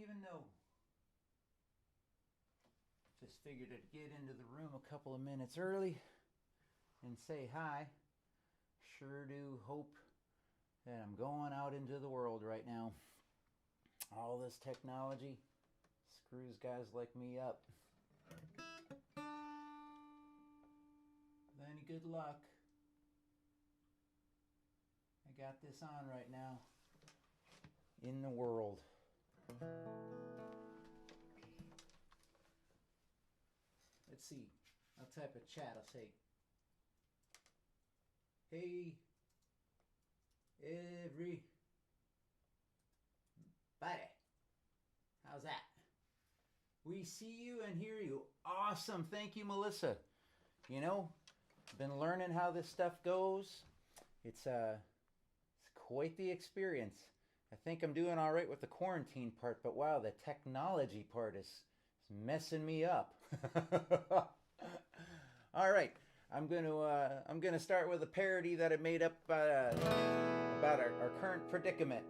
even know. Just figured I'd get into the room a couple of minutes early and say hi. Sure do hope that I'm going out into the world right now. All this technology screws guys like me up. With any good luck, I got this on right now in the world. Let's see. I'll type a chat. I'll say, hey, everybody. How's that? We see you and hear you. Awesome. Thank you, Melissa. You know, I've been learning how this stuff goes. It's quite the experience. I think I'm doing all right with the quarantine part, but wow, the technology part is messing me up. All right, I'm gonna start with a parody that I made up about our current predicament.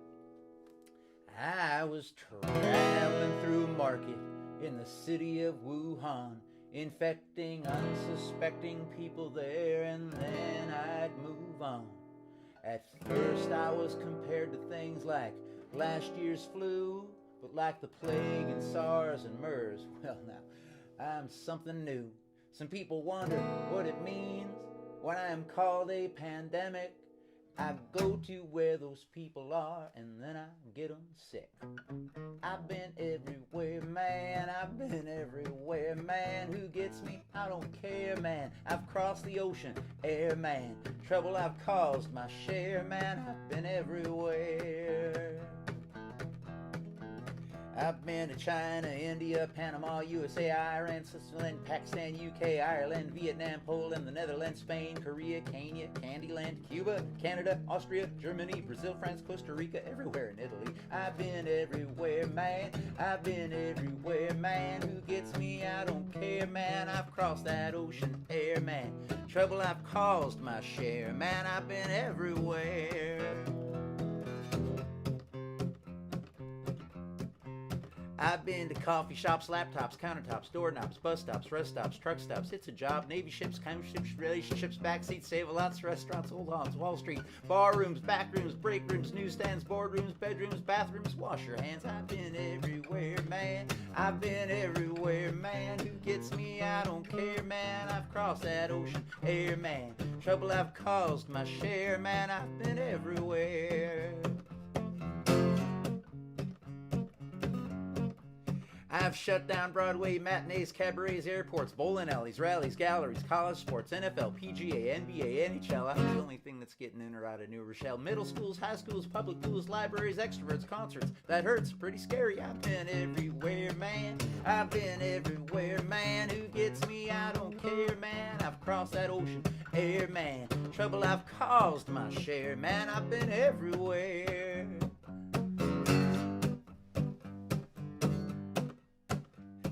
I was traveling through a market in the city of Wuhan, infecting unsuspecting people there, and then I'd move on. At first I was compared to things like last year's flu, but like the plague and SARS and MERS, well now, I'm something new. Some people wonder what it means when I am called a pandemic. I go to where those people are and then I get them sick. I've been everywhere, man. I've been everywhere, man. Who gets me? I don't care, man. I've crossed the ocean, air, man. Trouble I've caused, my share, man. I've been everywhere. I've been to China, India, Panama, USA, Iran, Switzerland, Pakistan, UK, Ireland, Vietnam, Poland, the Netherlands, Spain, Korea, Kenya, Candyland, Cuba, Canada, Austria, Germany, Brazil, France, Costa Rica, everywhere in Italy. I've been everywhere, man. I've been everywhere, man. Who gets me? I don't care, man. I've crossed that ocean, air, man. Trouble I've caused, my share, man. I've been everywhere. I've been to coffee shops, laptops, countertops, doorknobs, bus stops, rest stops, truck stops. It's a job, Navy ships, ships, relationships, backseats, save-a-lots, restaurants, old haunts, Wall Street, bar rooms, back rooms, break rooms, newsstands, boardrooms, bedrooms, bathrooms. Wash your hands. I've been everywhere, man. I've been everywhere, man. Who gets me? I don't care, man. I've crossed that ocean, air, man. Trouble I've caused, my share, man. I've been everywhere. I've shut down Broadway, matinees, cabarets, airports, bowling alleys, rallies, galleries, college sports, NFL, PGA, NBA, NHL. I'm the only thing that's getting in or out of New Rochelle. Middle schools, high schools, public schools, libraries, extroverts, concerts. That hurts, pretty scary. I've been everywhere, man. I've been everywhere, man. Who gets me? I don't care, man. I've crossed that ocean, air, man. Trouble I've caused, my share, man. I've been everywhere.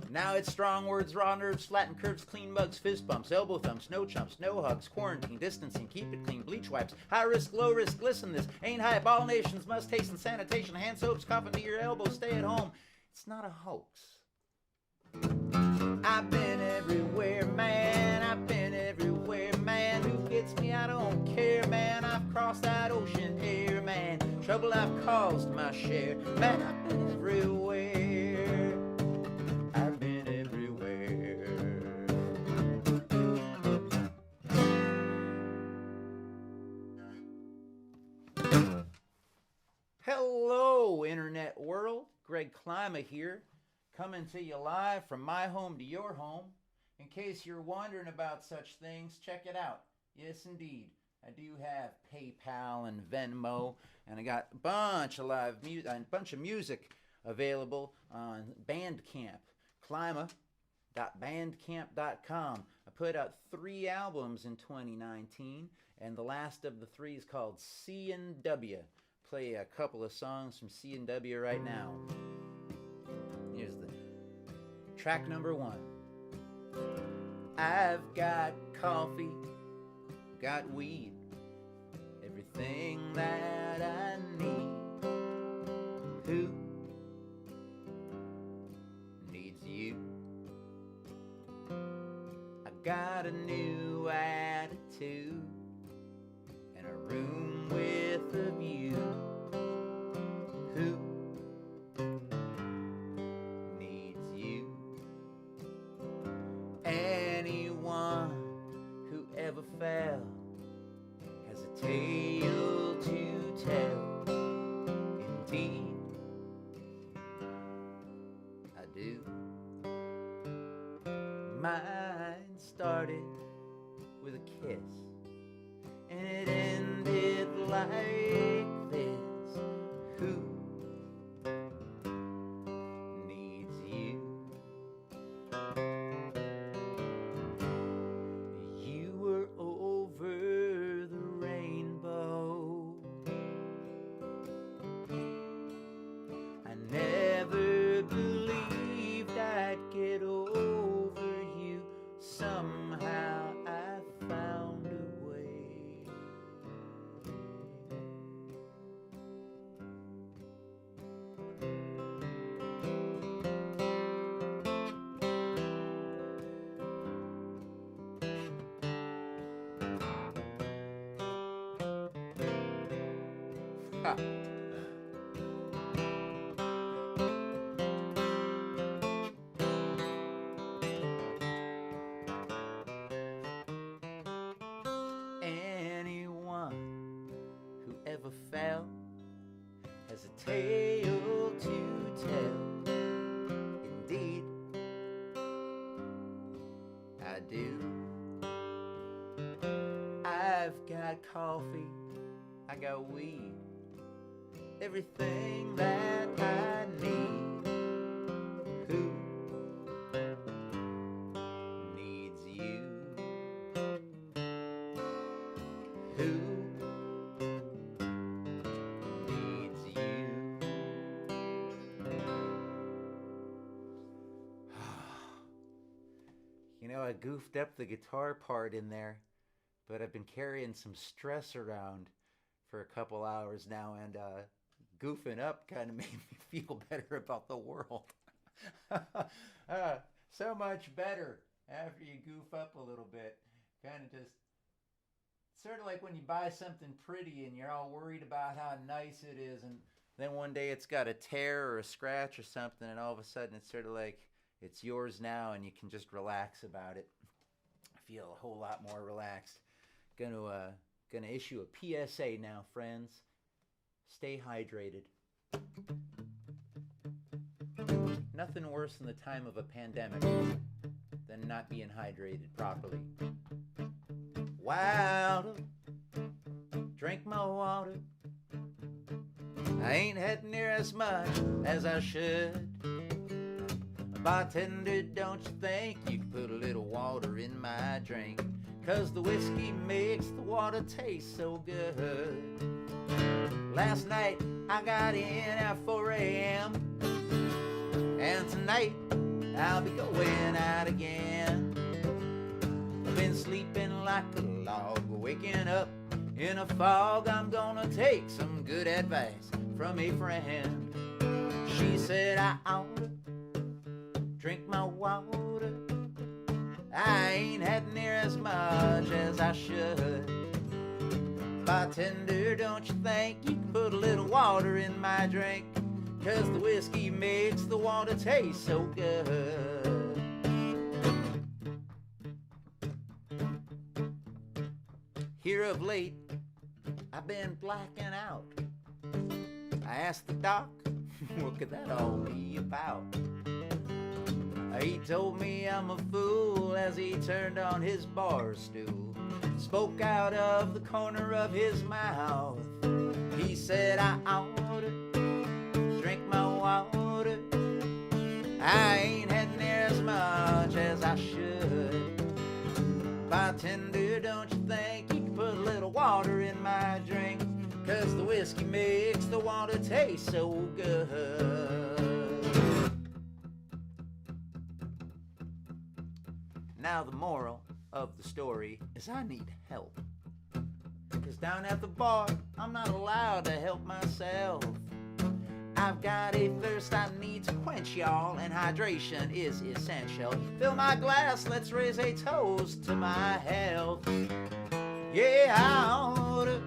Now it's strong words, raw nerves, flattened curves, clean mugs, fist bumps, elbow thumps, no chumps, no hugs, quarantine, distancing, keep it clean, bleach wipes, high risk, low risk, listen this, ain't hype, all nations must hasten sanitation, hand soaps, cough into your elbow, stay at home. It's not a hoax. I've been everywhere, man. I've been everywhere, man. Who gets me? I don't care, man. I've crossed that ocean, air, man. Trouble I've caused, my share, man. I've been everywhere. I've been everywhere. Hello, Internet world. Greg Klyma here, coming to you live from my home to your home. In case you're wondering about such things, check it out. Yes, indeed. I do have PayPal and Venmo, and I got a bunch of music available on Bandcamp. Klyma.bandcamp.com. I put out 3 albums in 2019, and the last of the 3 is called C&W. Play a couple of songs from C&W right now. Here's the track number 1. I've got coffee, got weed, everything that I need. Who got a new attitude and a room with a view. Who needs you? Anyone who ever fell has a tale to tell. Indeed, I do. Mine started with a kiss, and it ended like this. Who needs you? You were over the rainbow. I never believed I'd get over you. Somehow I found a way. Ha. Anyone who ever fell has a tale to tell. Indeed, I do. I've got coffee, I got weed, everything that I need. Who needs you? Who needs you? You know, I goofed up the guitar part in there, but I've been carrying some stress around for a couple hours now, and goofing up kind of made me feel better about the world. So much better after you goof up a little bit. Kind of just sort of like when you buy something pretty and you're all worried about how nice it is, and then one day it's got a tear or a scratch or something, and all of a sudden it's sort of like it's yours now and you can just relax about it. I feel a whole lot more relaxed. Gonna issue a PSA now, friends. Stay hydrated. Nothing worse in the time of a pandemic than not being hydrated properly. Water, drink my water. I ain't had near as much as I should. Bartender, don't you think you could put a little water in my drink? 'Cause the whiskey makes the water taste so good. Last night I got in at 4 a.m. and tonight I'll be going out again. I've been sleeping like a log, waking up in a fog. I'm gonna take some good advice from a friend. She said I ought to drink my water. I ain't had near as much as I should. Bartender, don't you think you can put a little water in my drink? 'Cause the whiskey makes the water taste so good. Here of late, I've been blacking out. I asked the doc, what could that all be about? He told me I'm a fool as he turned on his bar stool, spoke out of the corner of his mouth. He said I ought to drink my water. I ain't had near as much as I should. Bartender, don't you think you can put a little water in my drink? 'Cause the whiskey makes the water taste so good. Now the moral of the story is I need help. 'Cause down at the bar, I'm not allowed to help myself. I've got a thirst I need to quench quench y'all, and hydration is essential. Fill my glass, let's raise a toast to my health. Yeah, I oughta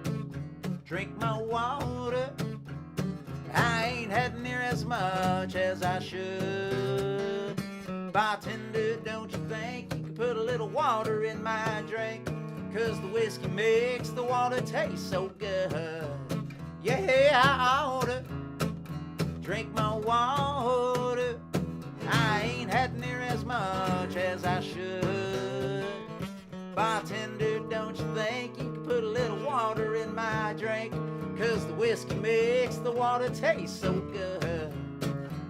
drink my water. I ain't had near as much as I should. Bartender, don't you think you could put a little water in my drink? 'Cause the whiskey makes the water taste so good. Yeah, I oughta drink my water. I ain't had near as much as I should. Bartender, don't you think you could put a little water in my drink? 'Cause the whiskey makes the water taste so good.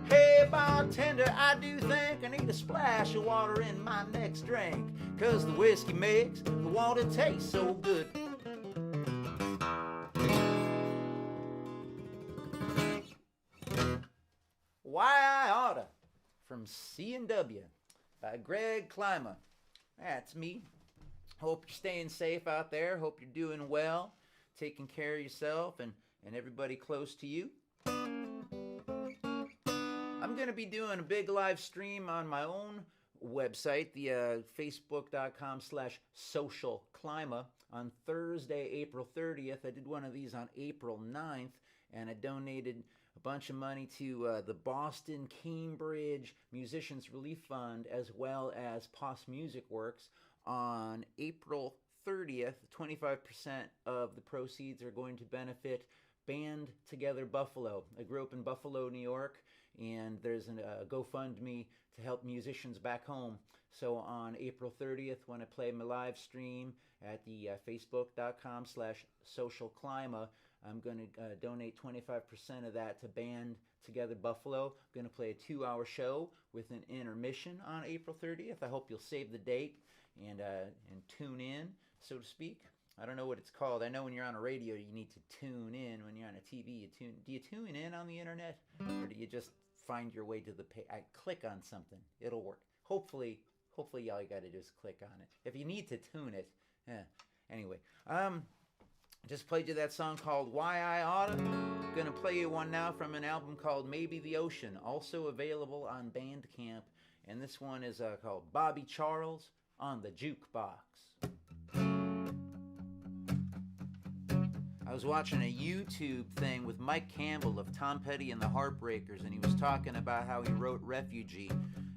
Hey bartender, I do think I need a splash of water in my next drink. 'Cause the whiskey makes the water taste so good. Why I Oughta from C&W by Greg Klyma. That's me. Hope you're staying safe out there. Hope you're doing well, taking care of yourself and everybody close to you. I'm going to be doing a big live stream on my own website, the facebook.com/socialklyma on Thursday, April 30th. I did one of these on April 9th, and I donated a bunch of money to the Boston Cambridge Musicians Relief Fund, as well as Pos Music Works. On April 30th, 25% of the proceeds are going to benefit Band Together Buffalo. I grew up in Buffalo, New York, and there's a GoFundMe to help musicians back home. So on April 30th, when I play my live stream at the facebook.com/socialklyma, I'm going to donate 25% of that to Band Together Buffalo. I'm going to play a 2-hour show with an intermission on April 30th. I hope you'll save the date and tune in, so to speak. I don't know what it's called. I know when you're on a radio, you need to tune in. When you're on a TV, do you tune in on the internet? Or do you just find your way to the page? I click on something. It'll work. Hopefully all you got to do is click on it. If you need to tune it. Anyway, just played you that song called Why I Oughta. I'm going to play you one now from an album called Maybe the Ocean, also available on Bandcamp. And this one is called Bobby Charles on the Jukebox. I was watching a YouTube thing with Mike Campbell of Tom Petty and the Heartbreakers, and he was talking about how he wrote Refugee,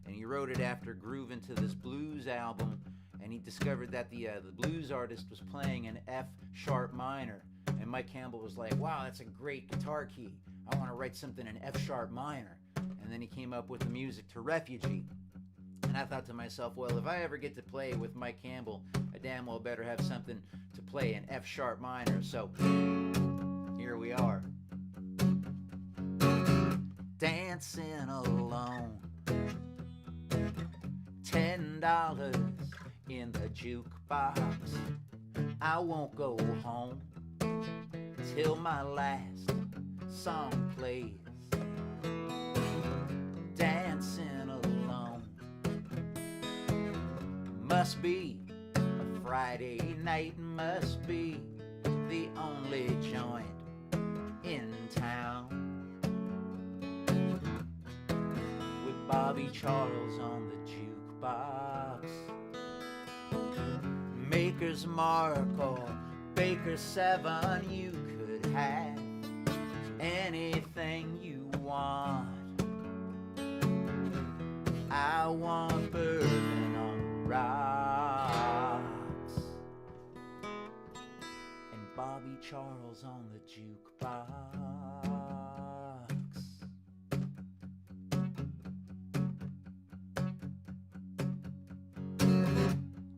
and he wrote it after grooving to this blues album, and he discovered that the blues artist was playing an F sharp minor, and Mike Campbell was like, wow, that's a great guitar key. I want to write something in F sharp minor. And then he came up with the music to Refugee. And I thought to myself, well, if I ever get to play with Mike Campbell, I damn well better have something to play in F sharp minor. So here we are. Dancing alone, $10 in the jukebox. I won't go home till my last song plays. Dancing alone, must be a Friday night, must be the only joint in town. With Bobby Charles on the jukebox, Maker's Mark or Baker's 7, you could have anything you want. I want bourbon on rocks and Bobby Charles on the jukebox.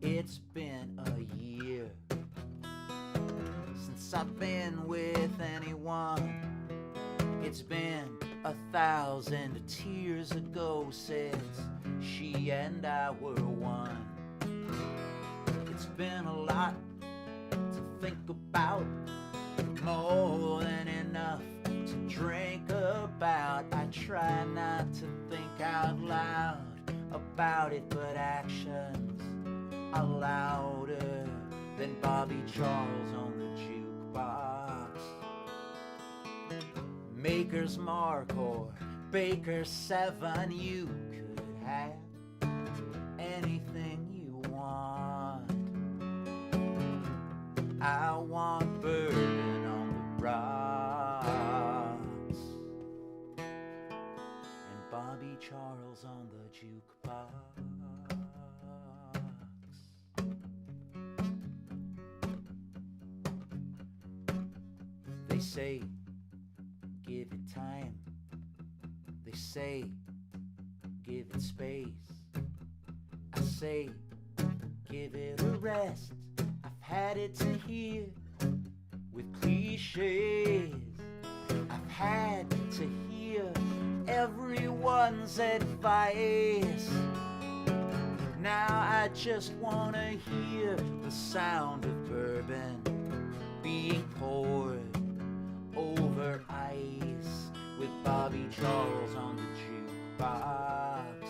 It's been a year since I've been with anyone. It's been 1,000 tears ago since she and I were one. It's been a lot to think about, more than enough to drink about. I try not to think out loud about it, but actions are louder than Bobby Charles on the jukebox. Maker's Mark or Baker 7, you could have anything you want. I want bourbon on the rocks and Bobby Charles on the jukebox. They say, give it time. They say, give it space. I say, give it a rest. I've had it to here with cliches. I've had to hear everyone's advice. Now I just wanna hear the sound of bourbon being poured over ice with Bobby Charles on the jukebox.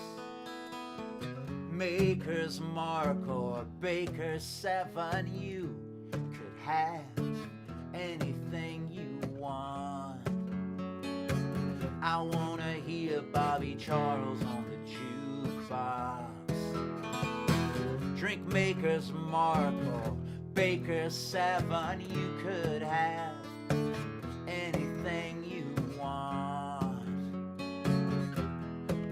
Maker's Mark or Baker 7, you could have anything you want. I wanna hear Bobby Charles on the jukebox. Drink Maker's Mark or Baker 7, you could have anything you want.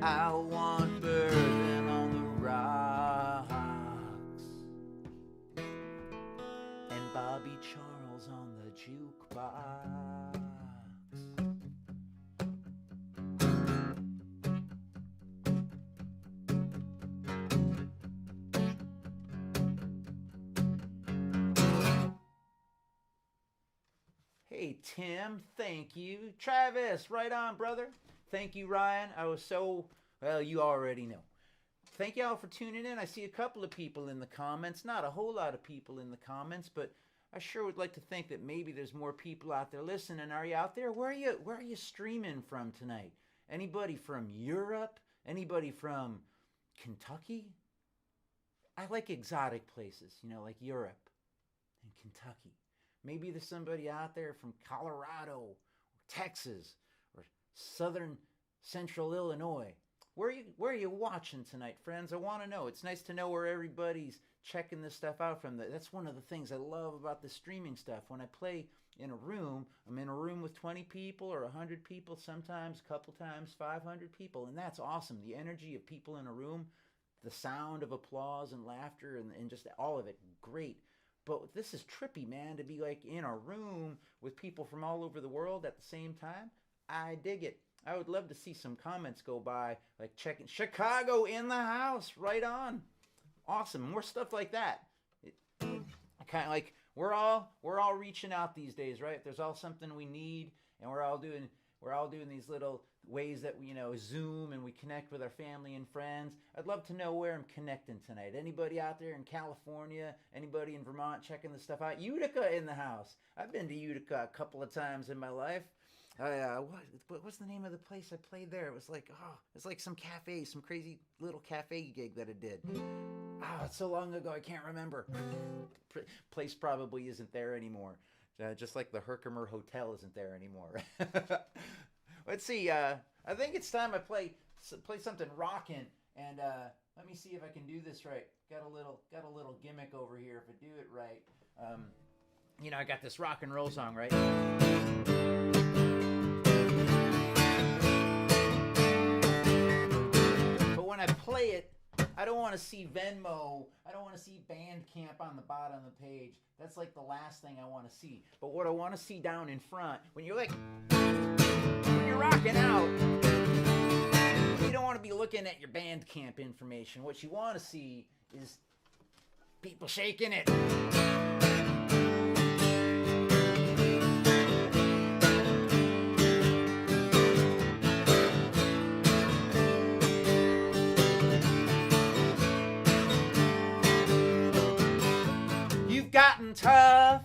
I want bourbon on the rocks and Bobby Charles on the jukebox. Hey, Tim, thank you. Travis, right on, brother. Thank you, Ryan. I was so, well, you already know. Thank y'all for tuning in. I see a couple of people in the comments. Not a whole lot of people in the comments, but I sure would like to think that maybe there's more people out there listening. Are you out there? Where are you streaming from tonight? Anybody from Europe? Anybody from Kentucky? I like exotic places, you know, like Europe and Kentucky. Maybe there's somebody out there from Colorado or Texas or southern central Illinois. Where are you watching tonight, friends? I want to know. It's nice to know where everybody's checking this stuff out from. That's one of the things I love about the streaming stuff. When I play in a room, I'm in a room with 20 people or 100 people, sometimes a couple times 500 people, and that's awesome. The energy of people in a room, the sound of applause and laughter and just all of it, great. But this is trippy, man, to be like in a room with people from all over the world at the same time. I dig it. I would love to see some comments go by, like checking Chicago in the house, right on. Awesome, more stuff like that. Kind of like we're all reaching out these days, right? There's all something we need, and we're all doing these little ways that we, Zoom and we connect with our family and friends. I'd love to know where I'm connecting tonight. Anybody out there in California? Anybody in Vermont checking this stuff out? Utica in the house. I've been to Utica a couple of times in my life. What's the name of the place I played there? It was like, it's like some cafe, some crazy little cafe gig that I did. It's so long ago, I can't remember. Place probably isn't there anymore. Just like the Herkimer Hotel isn't there anymore. Let's see. I think it's time I play something rockin', and let me see if I can do this right. Got a little gimmick over here if I do it right. I got this rock and roll song, right? But when I play it, I don't want to see Venmo. I don't want to see Bandcamp on the bottom of the page. That's like the last thing I want to see. But what I want to see down in front, when you're rocking out, you don't want to be looking at your Bandcamp information. What you want to see is people shaking it. Gotten tough,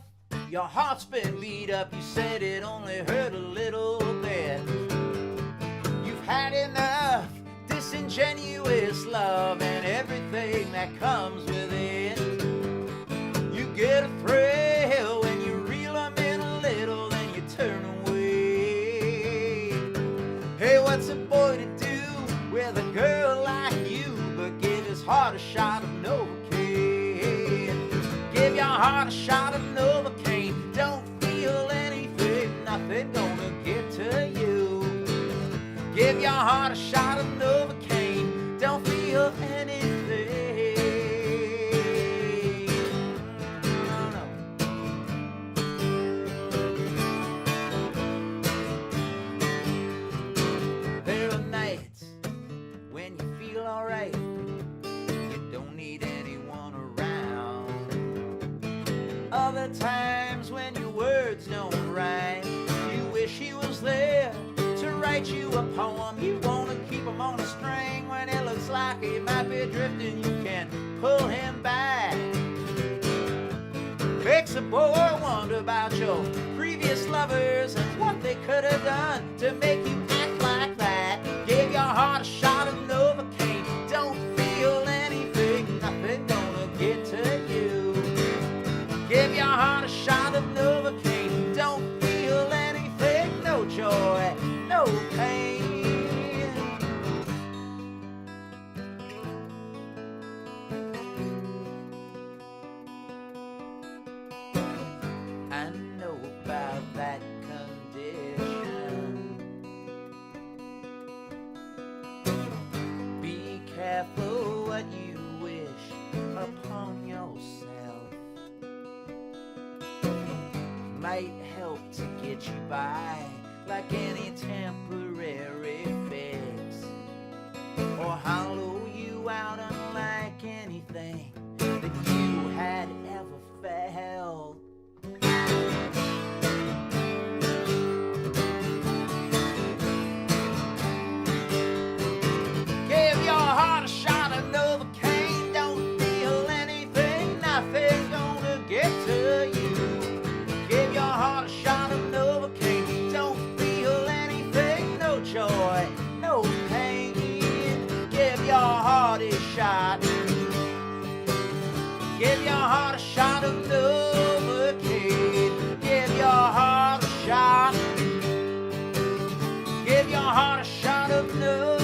your heart's been beat up. You said it only hurt a little bit. You've had enough disingenuous love and everything that comes with it. You get a thrill when you reel them in a little, then you turn away. Hey, what's a boy with a girl like you, but give his heart a shot of Novocain. Give your heart a shot of Novocain. Don't feel anything, nothing gonna get to you. Give your heart a shot of Novocain. Don't feel anything. There are nights when you feel alright, you don't need anyone around. Other times when your words don't rhyme, you wish he was there to write you a poem. You wanna keep him on a string when it looks like he might be drifting. You can pull him back. Makes a boy wonder about your previous lovers and what they could have done to make you act like that. Give your heart a shot of Novocain. Don't feel anything, nothing gonna get to you. Give your heart a shot of Novocain. Don't feel anything, no joy, no pain. I know about that condition. Be careful what you wish upon yourself. Might help to get you by like any temporary fix, or hollow you out unlike anything that you had ever felt. Give your heart a shot of Novocain. Don't feel anything, nothing gonna get to you. Give your heart a shot of Novocain. Don't feel anything, no joy, no pain. Give your heart a shot. Give your heart a shot of Novocain. Give your heart a shot. Give your heart a shot of Novocain.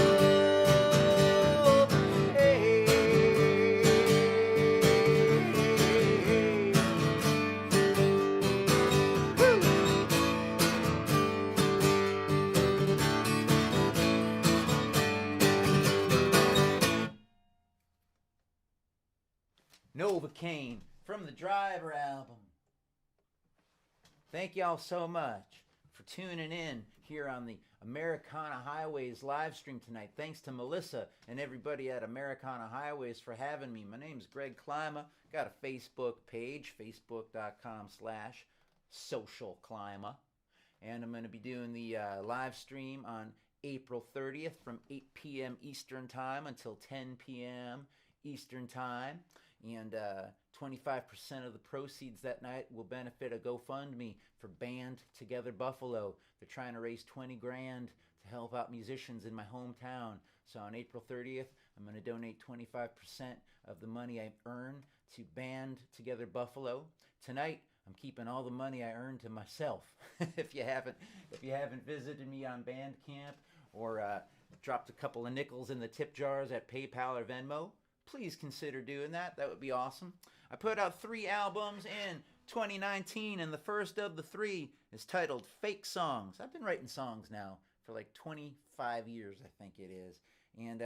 Novocain from the Driver album. Thank y'all so much for tuning in here on the Americana Highways live stream tonight. Thanks to Melissa and everybody at Americana Highways for having me. My name's Greg Klyma. Got a Facebook page, facebook.com/socialklyma. And I'm going to be doing the live stream on April 30th from 8 p.m. Eastern Time until 10 p.m. Eastern Time. And 25% of the proceeds that night will benefit a GoFundMe for Band Together Buffalo. They're trying to raise 20 grand to help out musicians in my hometown. So on April 30th, I'm going to donate 25% of the money I earn to Band Together Buffalo. Tonight, I'm keeping all the money I earned to myself. If you haven't visited me on Bandcamp or dropped a couple of nickels in the tip jars at PayPal or Venmo, please consider doing that. That would be awesome. I put out 3 albums in 2019, and the first of the 3 is titled Fake Songs. I've been writing songs now for like 25 years, I think it is. And,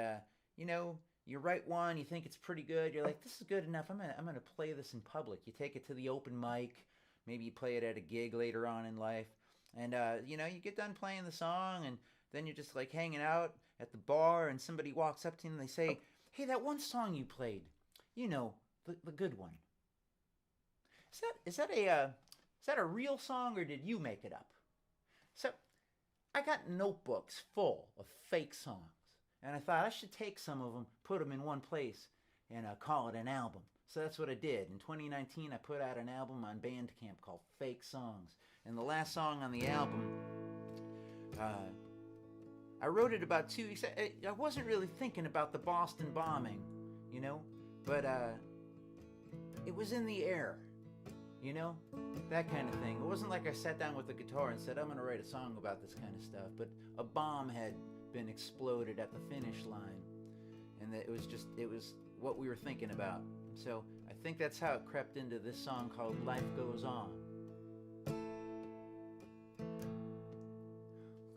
you write one, you think it's pretty good. You're like, this is good enough. I'm gonna play this in public. You take it to the open mic. Maybe you play it at a gig later on in life. And, you get done playing the song, and then you're just like hanging out at the bar, and somebody walks up to you and they say, hey, that one song you played, the good one. Is that a real song, or did you make it up? So I got notebooks full of fake songs, and I thought I should take some of them, put them in one place, and call it an album. So that's what I did. In 2019, I put out an album on Bandcamp called Fake Songs, and the last song on the album, I wrote it about 2 weeks. I wasn't really thinking about the Boston bombing, but it was in the air, that kind of thing. It wasn't like I sat down with the guitar and said, I'm going to write a song about this kind of stuff, but a bomb had been exploded at the finish line, and that it was what we were thinking about. So I think that's how it crept into this song called Life Goes On.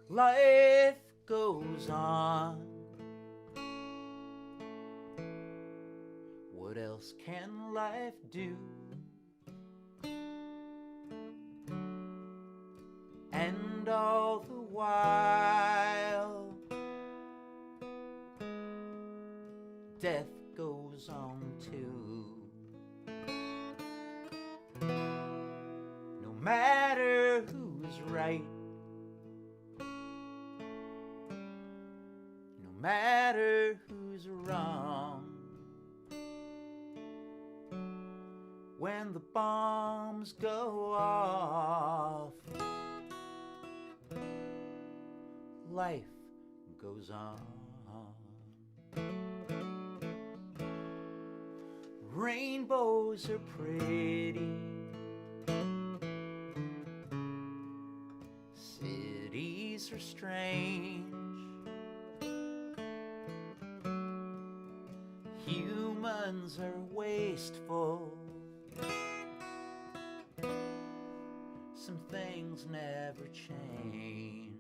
Life goes on. What else can life do? And all the while, death goes on too. No matter who's right, no matter who's wrong, when the bombs go off, life goes on. Rainbows are pretty, cities are strange, humans are wasteful, some things never change.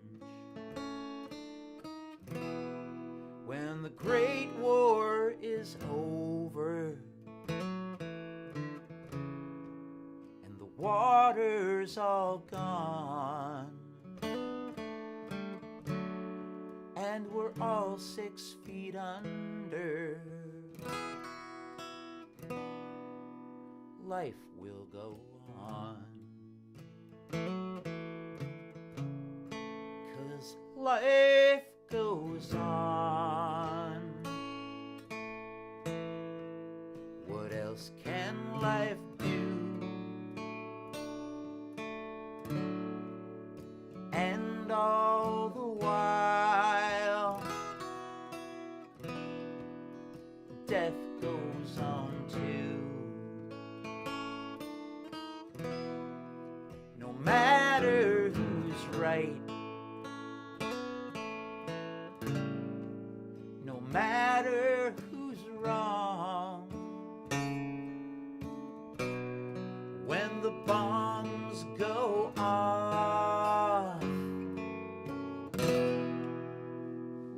When the Great War is over and the water's all gone and we're all 6 feet under, life will go on. 'Cause life goes on. What else can life do? And all the while, death goes on too. No matter who's right, no matter who's wrong, when the bombs go off,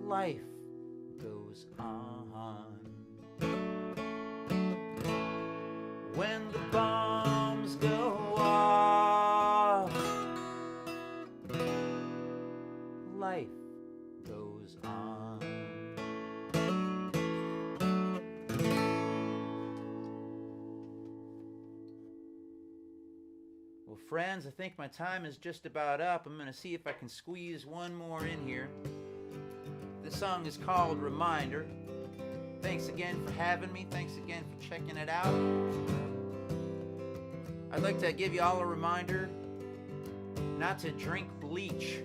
life goes on. When the bombs go off, life goes on. Well, friends, I think my time is just about up. I'm going to see if I can squeeze one more in here. This song is called Reminder. Thanks again for having me. Thanks again for checking it out. I'd like to give you all a reminder not to drink bleach.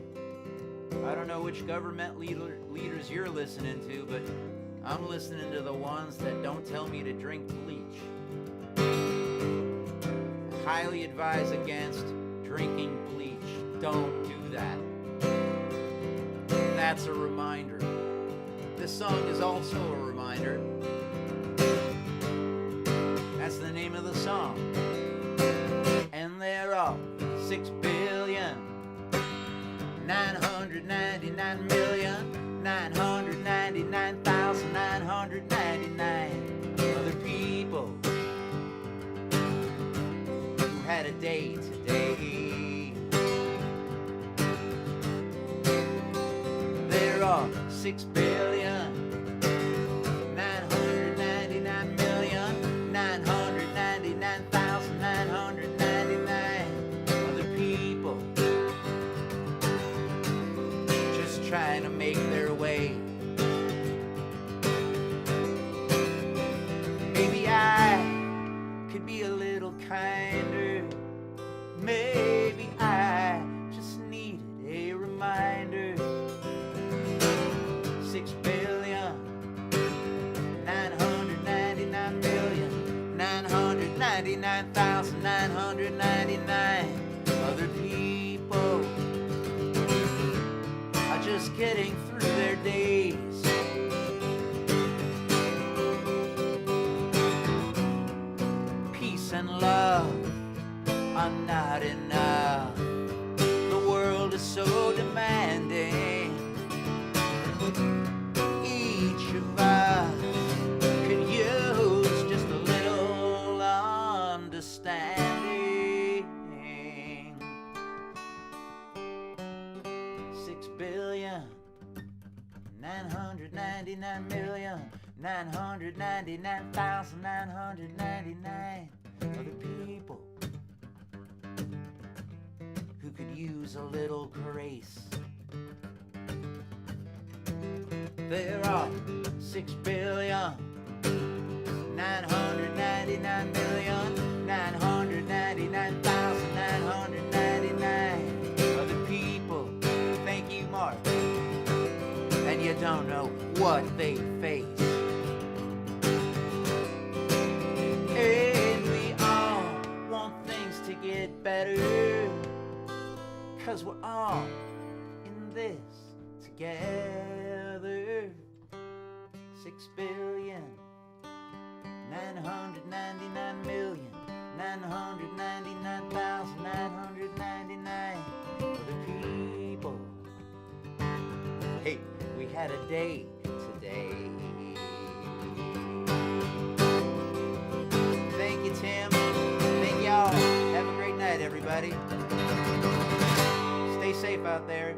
I don't know which government leaders you're listening to, but I'm listening to the ones that don't tell me to drink bleach. Highly advise against drinking bleach. Don't do that. That's a reminder. This song is also a reminder. That's the name of the song. And there are 6,999,999,999 other people who had a day today. There are 6,999,999,999 other people just trying to make their way. Maybe I could be a little kinder. Maybe I just needed a reminder. 6,999,999,999 other people are just getting through their their days. Peace and love are not enough. The world is so demanding. Each of us could use just a little understanding. 6,999,999,999 other people who could use a little grace. There are 6,999,999,999 other people. Thank you, Mark. And you don't know what they face. And we all want things to get better, 'cause we're all in this together. 6,999,999,999 other people. Hey, we had a day today. Thank you, Tim. Thank y'all. Have a great night, everybody. Stay safe out there.